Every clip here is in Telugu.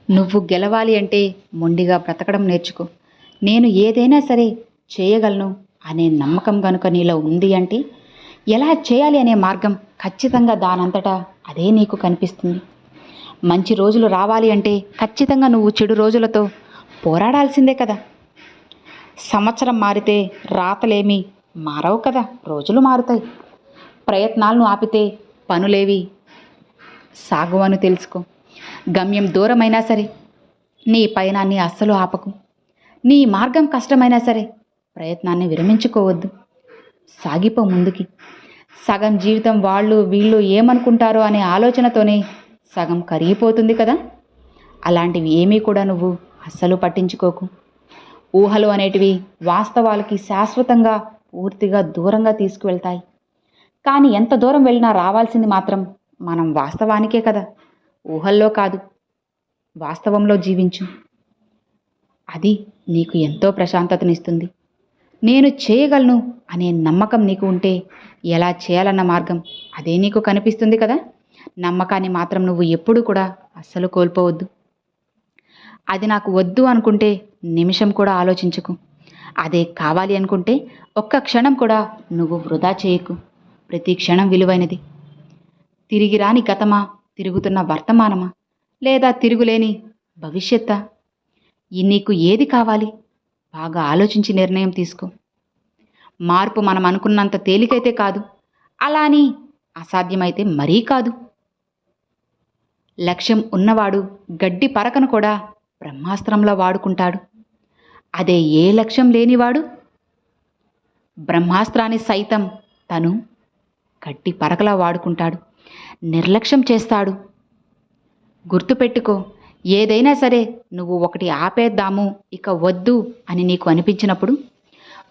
నువ్వు గెలవాలి అంటే మొండిగా బ్రతకడం నేర్చుకో. నేను ఏదైనా సరే చేయగలను అనే నమ్మకం గనుక నీలో ఉంది అంటే ఎలా చేయాలి అనే మార్గం ఖచ్చితంగా దానంతటా అదే నీకు కనిపిస్తుంది. మంచి రోజులు రావాలి అంటే ఖచ్చితంగా నువ్వు చెడు రోజులతో పోరాడాల్సిందే కదా. సంవత్సరం మారితే రాతలేమీ మారవు కదా, రోజులు మారుతాయి. ప్రయత్నాలను ఆపితే పనులేవి సాగువని తెలుసుకో. గమ్యం దూరమైనా సరే నీ పయనాన్ని అస్సలు ఆపకు. నీ మార్గం కష్టమైనా సరే ప్రయత్నాన్ని విరమించుకోవద్దు. సాగిపో ముందుకి. సగం జీవితం వాళ్ళు వీళ్ళు ఏమనుకుంటారో అనే ఆలోచనతోనే సగం కరిగిపోతుంది కదా. అలాంటివి ఏమీ కూడా నువ్వు అస్సలు పట్టించుకోకు. ఊహలు అనేటివి వాస్తవాలకి శాశ్వతంగా పూర్తిగా దూరంగా తీసుకువెళ్తాయి. కానీ ఎంత దూరం వెళ్ళినా రావాల్సింది మాత్రం మనం వాస్తవానికే కదా, ఊహల్లో కాదు. వాస్తవంలో జీవించు. అది నీకు ఎంతో ప్రశాంతతనిస్తుంది. నేను చేయగలను అనే నమ్మకం నీకు ఉంటే ఎలా చేయాలన్న మార్గం అదే నీకు కనిపిస్తుంది కదా. నమ్మకాన్ని మాత్రం నువ్వు ఎప్పుడూ కూడా అస్సలు కోల్పోవద్దు. అది నాకు వద్దు అనుకుంటే నిమిషం కూడా ఆలోచించకు. అదే కావాలి అనుకుంటే ఒక్క క్షణం కూడా నువ్వు వృధా చేయకు. ప్రతి క్షణం విలువైనది. తిరిగి రాని గతమా, తిరుగుతున్న వర్తమానమా, లేదా తిరుగులేని భవిష్యత్తా? నీకు ఏది కావాలి? బాగా ఆలోచించి నిర్ణయం తీసుకో. మార్పు మనం అనుకున్నంత తేలికైతే కాదు, అలా అని అసాధ్యమైతే మరీ కాదు. లక్ష్యం ఉన్నవాడు గడ్డి పరకను కూడా బ్రహ్మాస్త్రంలా వాడుకుంటాడు. అదే ఏ లక్ష్యం లేనివాడు బ్రహ్మాస్త్రాన్ని సైతం తను గడ్డి పరకలా వాడుకుంటాడు, నిర్లక్ష్యం చేస్తాడు. గుర్తుపెట్టుకో, ఏదైనా సరే నువ్వు ఒకటి ఆపేద్దాము ఇక వద్దు అని నీకు అనిపించినప్పుడు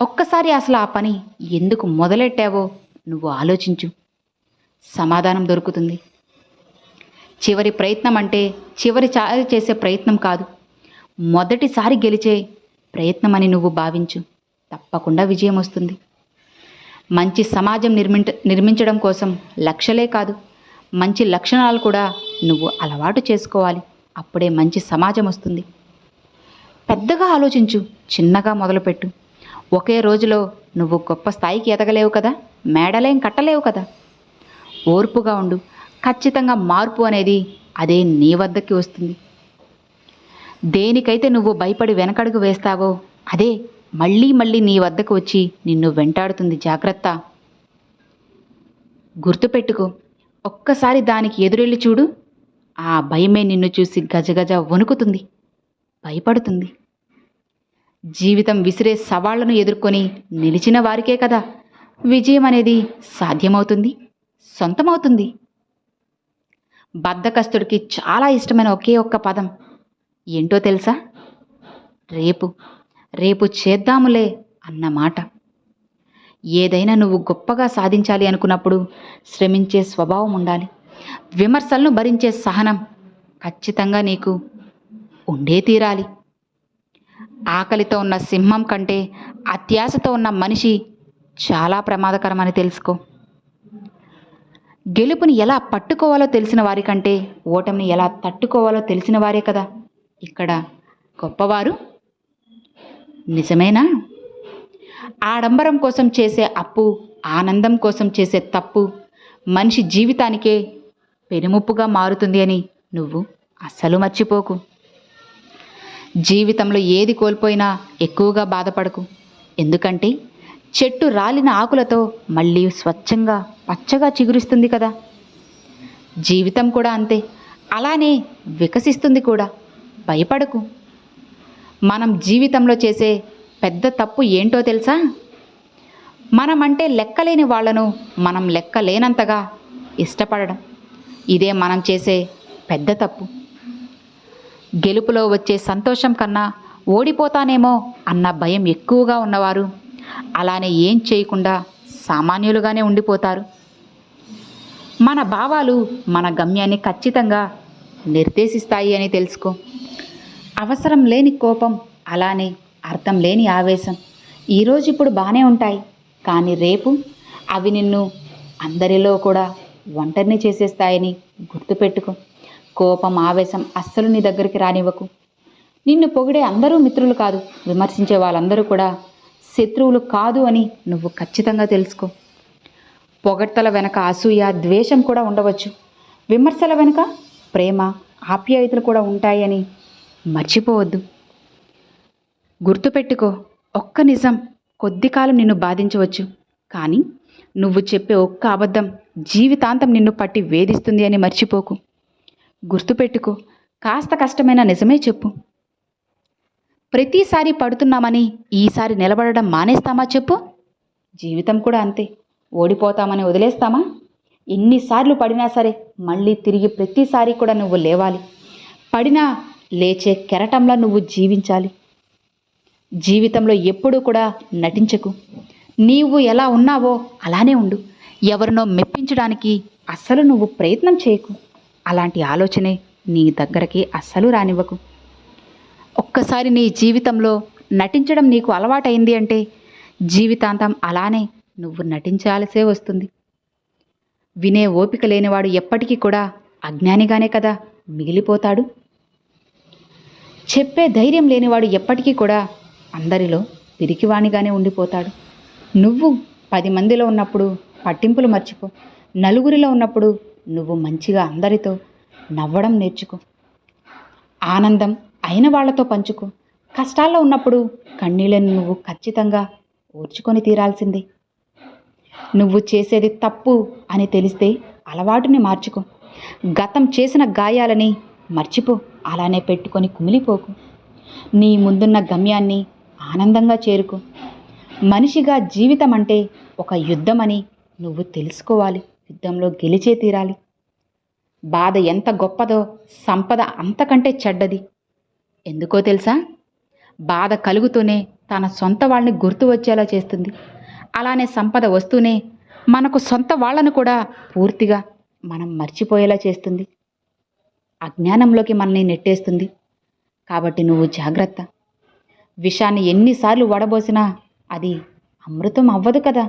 ఒక్కసారి అసలు ఆ పని ఎందుకు మొదలెట్టావో నువ్వు ఆలోచించు. సమాధానం దొరుకుతుంది. చివరి ప్రయత్నం అంటే చివరిసారి చేసే ప్రయత్నం కాదు, మొదటిసారి గెలిచే ప్రయత్నం అని నువ్వు భావించు. తప్పకుండా విజయం వస్తుంది. మంచి సమాజం నిర్మించడం కోసం లక్ష్యాలే కాదు, మంచి లక్షణాలు కూడా నువ్వు అలవాటు చేసుకోవాలి. అప్పుడే మంచి సమాజం వస్తుంది. పెద్దగా ఆలోచించు, చిన్నగా మొదలుపెట్టు. ఒకే రోజులో నువ్వు గొప్ప స్థాయికి ఎదగలేవు కదా, మేడలేం కట్టలేవు కదా. ఓర్పుగా ఉండు. ఖచ్చితంగా మార్పు అనేది అదే నీ వద్దకి వస్తుంది. దేనికైతే నువ్వు భయపడి వెనకడుగు వేస్తావో అదే మళ్ళీ మళ్ళీ నీ వద్దకు వచ్చి నిన్ను వెంటాడుతుంది. జాగ్రత్త. గుర్తుపెట్టుకో, ఒక్కసారి దానికి ఎదురెళ్ళి చూడు. ఆ భయమే నిన్ను చూసి గజగజ వణుకుతుంది, భయపడుతుంది. జీవితం విసిరే సవాళ్లను ఎదుర్కొని నిలిచిన వారికే కదా విజయం అనేది సాధ్యమవుతుంది, సొంతమవుతుంది. బద్ధకస్తుడికి చాలా ఇష్టమైన ఒకే ఒక్క పదం ఏంటో తెలుసా? రేపు, రేపు చేద్దాములే అన్నమాట. ఏదైనా నువ్వు గొప్పగా సాధించాలి అనుకున్నప్పుడు శ్రమించే స్వభావం ఉండాలి. విమర్శలను భరించే సహనం ఖచ్చితంగా నీకు ఉండే తీరాలి. ఆకలితో ఉన్న సింహం కంటే అత్యాశతో ఉన్న మనిషి చాలా ప్రమాదకరమని తెలుసుకో. గెలుపుని ఎలా పట్టుకోవాలో తెలిసిన వారికంటే ఓటమిని ఎలా తట్టుకోవాలో తెలిసిన వారే కదా ఇక్కడ గొప్పవారు. నిజమేనా? ఆడంబరం కోసం చేసే అప్పు, ఆనందం కోసం చేసే తప్పు మనిషి జీవితానికే పెనుముప్పుగా మారుతుంది అని నువ్వు అస్సలు మర్చిపోకు. జీవితంలో ఏది కోల్పోయినా ఎక్కువగా బాధపడకు. ఎందుకంటే చెట్టు రాలిన ఆకులతో మళ్ళీ స్వచ్ఛంగా పచ్చగా చిగురిస్తుంది కదా. జీవితం కూడా అంతే, అలానే వికసిస్తుంది కూడా. భయపడకు. మనం జీవితంలో చేసే పెద్ద తప్పు ఏంటో తెలుసా? మనమంటే లెక్కలేని వాళ్లను మనం లెక్కలేనంతగా ఇష్టపడడం. ఇదే మనం చేసే పెద్ద తప్పు. గెలుపులో వచ్చే సంతోషం కన్నా ఓడిపోతానేమో అన్న భయం ఎక్కువగా ఉన్నవారు అలానే ఏం చేయకుండా సామాన్యులుగానే ఉండిపోతారు. మన భావాలు మన గమ్యాన్ని ఖచ్చితంగా నిర్దేశిస్తాయి అని తెలుసుకో. అవసరం లేని కోపం, అలానే అర్థం లేని ఆవేశం ఈరోజు ఇప్పుడు బాగానే ఉంటాయి, కానీ రేపు అవి నిన్ను అందరిలో కూడా ఒంటరిని చేసేస్తాయని గుర్తుపెట్టుకో. కోపం, ఆవేశం అస్సలు నీ దగ్గరికి రానివ్వకు. నిన్ను పొగిడే అందరూ మిత్రులు కాదు, విమర్శించే వాళ్ళందరూ కూడా శత్రువులు కాదు అని నువ్వు ఖచ్చితంగా తెలుసుకో. పొగడ్తల వెనక అసూయ, ద్వేషం కూడా ఉండవచ్చు. విమర్శల వెనుక ప్రేమ, ఆప్యాయతలు కూడా ఉంటాయని మర్చిపోవద్దు. గుర్తుపెట్టుకో, ఒక్క నిజం కొద్ది కాలం నిన్ను బాధించవచ్చు, కానీ నువ్వు చెప్పే ఒక్క అబద్ధం జీవితాంతం నిన్ను పట్టి వేధిస్తుంది అని మర్చిపోకు. గుర్తుపెట్టుకో, కాస్త కష్టమైన నిజమే చెప్పు. ప్రతిసారి పడుతున్నామని ఈసారి నిలబడడం మానేస్తామా చెప్పు? జీవితం కూడా అంతే. ఓడిపోతామని వదిలేస్తామా? ఎన్నిసార్లు పడినా సరే మళ్ళీ తిరిగి ప్రతిసారి కూడా నువ్వు లేవాలి. పడినా లేచే కెరటంలా నువ్వు జీవించాలి. జీవితంలో ఎప్పుడూ కూడా నటించకు. నీవు ఎలా ఉన్నావో అలానే ఉండు. ఎవరినో మెప్పించడానికి అస్సలు నువ్వు ప్రయత్నం చేయకు. అలాంటి ఆలోచనే నీ దగ్గరికి అస్సలు రానివ్వకు. ఒక్కసారి నీ జీవితంలో నటించడం నీకు అలవాటైంది అంటే జీవితాంతం అలానే నువ్వు నటించాల్సే వస్తుంది. వినే ఓపిక లేనివాడు ఎప్పటికీ కూడా అజ్ఞానిగానే కదా మిగిలిపోతాడు. చెప్పే ధైర్యం లేనివాడు ఎప్పటికీ కూడా అందరిలో పిరికివాణిగానే ఉండిపోతాడు. నువ్వు 10 మందిలో ఉన్నప్పుడు పట్టింపులు మర్చిపో. నలుగురిలో ఉన్నప్పుడు నువ్వు మంచిగా అందరితో నవ్వడం నేర్చుకో. ఆనందం అయిన వాళ్లతో పంచుకో. కష్టాల్లో ఉన్నప్పుడు కన్నీళ్ళని నువ్వు ఖచ్చితంగా ఓర్చుకొని తీరాల్సిందే. నువ్వు చేసేది తప్పు అని తెలిస్తే అలవాటుని మార్చుకో. గతం చేసిన గాయాలని మర్చిపో. అలానే పెట్టుకొని కుమిలిపోకు. నీ ముందున్న గమ్యాన్ని ఆనందంగా చేరుకో. మనిషిగా జీవితం అంటే ఒక యుద్ధమని నువ్వు తెలుసుకోవాలి. యుద్ధంలో గెలిచే తీరాలి. బాధ ఎంత గొప్పదో సంపద అంతకంటే చెడ్డది. ఎందుకో తెలుసా? బాధ కలుగుతూనే తన సొంత వాళ్ళని గుర్తు వచ్చేలా చేస్తుంది. అలానే సంపద వస్తూనే మనకు సొంత వాళ్ళను కూడా పూర్తిగా మనం మర్చిపోయేలా చేస్తుంది. అజ్ఞానంలోకి మనల్ని నెట్టేస్తుంది. కాబట్టి నువ్వు జాగ్రత్త. విషాన్ని ఎన్నిసార్లు వడబోసినా అది అమృతం అవ్వదు కదా.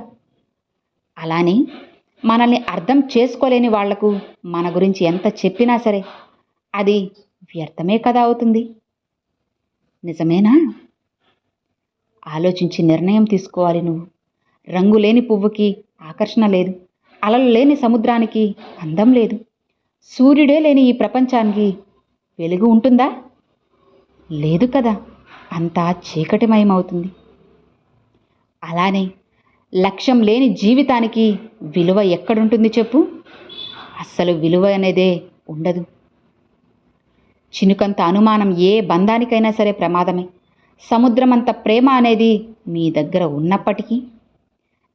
అలానే మనల్ని అర్థం చేసుకోలేని వాళ్లకు మన గురించి ఎంత చెప్పినా సరే అది వ్యర్థమే కదా అవుతుంది. నిజమేనా? ఆలోచించి నిర్ణయం తీసుకోవాలి నువ్వు. రంగు లేని పువ్వుకి ఆకర్షణ లేదు. అలలు లేని సముద్రానికి అందం లేదు. సూర్యుడే లేని ఈ ప్రపంచానికి వెలుగు ఉంటుందా? లేదు కదా. అంతా చీకటిమయమవుతుంది. అలానే లక్ష్యం లేని జీవితానికి విలువ ఎక్కడుంటుంది చెప్పు? అస్సలు విలువ అనేదే ఉండదు. చినుకంత అనుమానం ఏ బంధానికైనా సరే ప్రమాదమే. సముద్రమంత ప్రేమ అనేది మీ దగ్గర ఉన్నప్పటికీ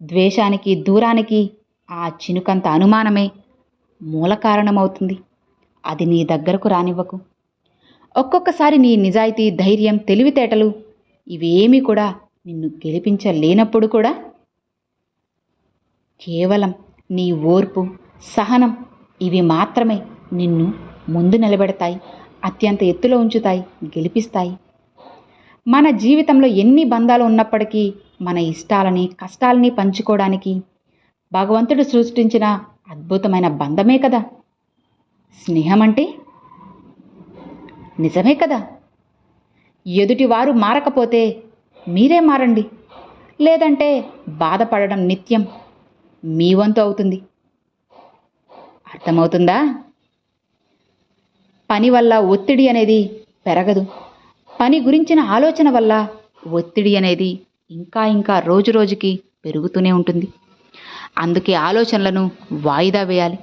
ద్వేషానికి, దూరానికి ఆ చినుకంత అనుమానమే మూల కారణమవుతుంది. అది నీ దగ్గరకు రానివ్వకు. ఒక్కొక్కసారి నీ నిజాయితీ, ధైర్యం, తెలివితేటలు ఇవేమీ కూడా నిన్ను గెలిపించలేనప్పుడు కూడా కేవలం నీ ఓర్పు, సహనం ఇవి మాత్రమే నిన్ను ముందు నిలబెడతాయి, అత్యంత ఎత్తులో ఉంచుతాయి, గెలిపిస్తాయి. మన జీవితంలో ఎన్ని బంధాలు ఉన్నప్పటికీ మన ఇష్టాలని, కష్టాలని పంచుకోవడానికి భగవంతుడు సృష్టించిన అద్భుతమైన బంధమే కదా స్నేహం అంటే. నిజమే కదా. ఎదుటివారు మారకపోతే మీరే మారండి. లేదంటే బాధపడడం నిత్యం మీ వంతు అవుతుంది. అర్థమవుతుందా? పని వల్ల ఒత్తిడి అనేది పెరగదు. పని గురించిన ఆలోచన వల్ల ఒత్తిడి అనేది ఇంకా రోజు రోజుకి పెరుగుతూనే ఉంటుంది. అందుకే ఆలోచనలను వాయిదా వేయాలి.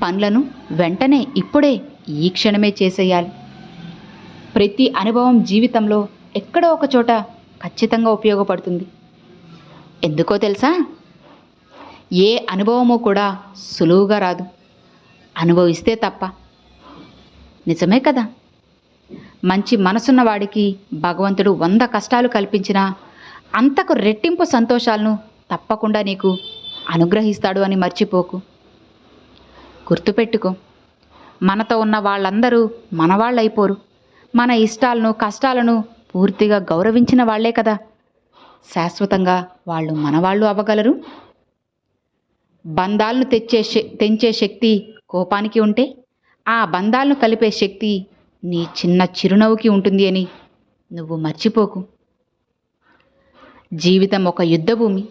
పనులను వెంటనే, ఇప్పుడే, ఈ క్షణమే చేసేయాలి. ప్రతి అనుభవం జీవితంలో ఎక్కడో ఒక చోట ఖచ్చితంగా ఉపయోగపడుతుంది. ఎందుకో తెలుసా? ఏ అనుభవమూ కూడా సులువుగా రాదు, అనుభవిస్తే తప్ప. నిజమే కదా. మంచి మనసున్న వాడికి భగవంతుడు 100 కష్టాలు కల్పించినా అంతకు రెట్టింపు సంతోషాలను తప్పకుండా నీకు అనుగ్రహిస్తాడు అని మర్చిపోకు. గుర్తుపెట్టుకో, మనతో ఉన్న వాళ్ళందరూ మనవాళ్ళైపోరు. మన ఇష్టాలను, కష్టాలను పూర్తిగా గౌరవించిన వాళ్లే కదా శాశ్వతంగా వాళ్ళు మనవాళ్ళు అవ్వగలరు. బంధాలను తెంచే శక్తి కోపానికి ఉంటే ఆ బంధాలను కలిపే శక్తి నీ చిన్న చిరునవ్వుకి ఉంటుంది అని నువ్వు మర్చిపోకు. జీవితం ఒక యుద్ధభూమి.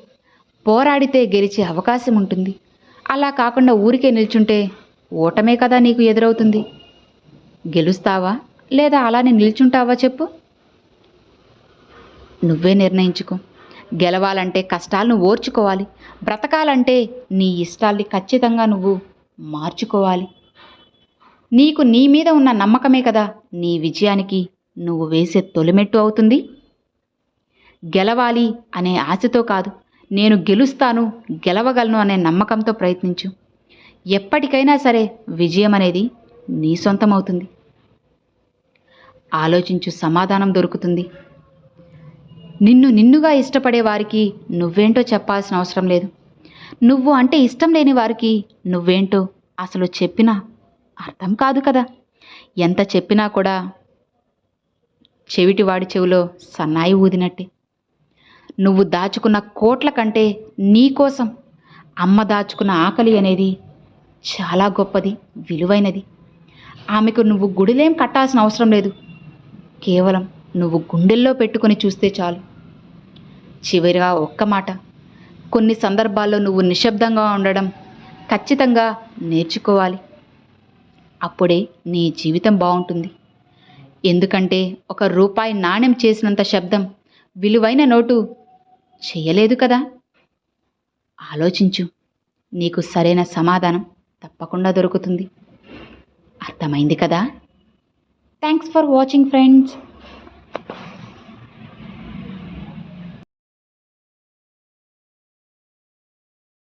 పోరాడితే గెలిచే అవకాశం ఉంటుంది. అలా కాకుండా ఊరికే నిల్చుంటే ఓటమే కదా నీకు ఎదురవుతుంది. గెలుస్తావా లేదా అలానే నిల్చుంటావా చెప్పు? నువ్వే నిర్ణయించుకో. గెలవాలంటే కష్టాలను ఓర్చుకోవాలి. బ్రతకాలంటే నీ ఇష్టాల్ని ఖచ్చితంగా నువ్వు మార్చుకోవాలి. నీకు నీ మీద ఉన్న నమ్మకమే కదా నీ విజయానికి నువ్వు వేసే తొలిమెట్టు అవుతుంది. గెలవాలి అనే ఆశతో కాదు, నేను గెలుస్తాను, గెలవగలను అనే నమ్మకంతో ప్రయత్నించు. ఎప్పటికైనా సరే విజయం అనేది నీ సొంతమవుతుంది. ఆలోచించు, సమాధానం దొరుకుతుంది. నిన్నుగా ఇష్టపడే వారికి నువ్వేంటో చెప్పాల్సిన అవసరం లేదు. నువ్వు అంటే ఇష్టం లేని వారికి నువ్వేంటో అసలు చెప్పినా అర్థం కాదు కదా. ఎంత చెప్పినా కూడా చెవిటివాడి చెవిలో సన్నాయి ఊదినట్టే. నువ్వు దాచుకున్న కోట్ల కంటే నీకోసం అమ్మ దాచుకున్న ఆకలి అనేది చాలా గొప్పది, విలువైనది. ఆమెకు నువ్వు గుడిలేం కట్టాల్సిన అవసరం లేదు. కేవలం నువ్వు గుండెల్లో పెట్టుకొని చూస్తే చాలు. చివరిగా ఒక్క మాట, కొన్ని సందర్భాల్లో నువ్వు నిశ్శబ్దంగా ఉండడం ఖచ్చితంగా నేర్చుకోవాలి. అప్పుడే నీ జీవితం బాగుంటుంది. ఎందుకంటే ₹1 నాణెం చేసినంత శబ్దం విలువైన నోటు చేయలేదు కదా. ఆలోచించు, నీకు సరైన సమాధానం తప్పకుండా దొరుకుతుంది. అర్థమైంది కదా? Thanks for watching friends.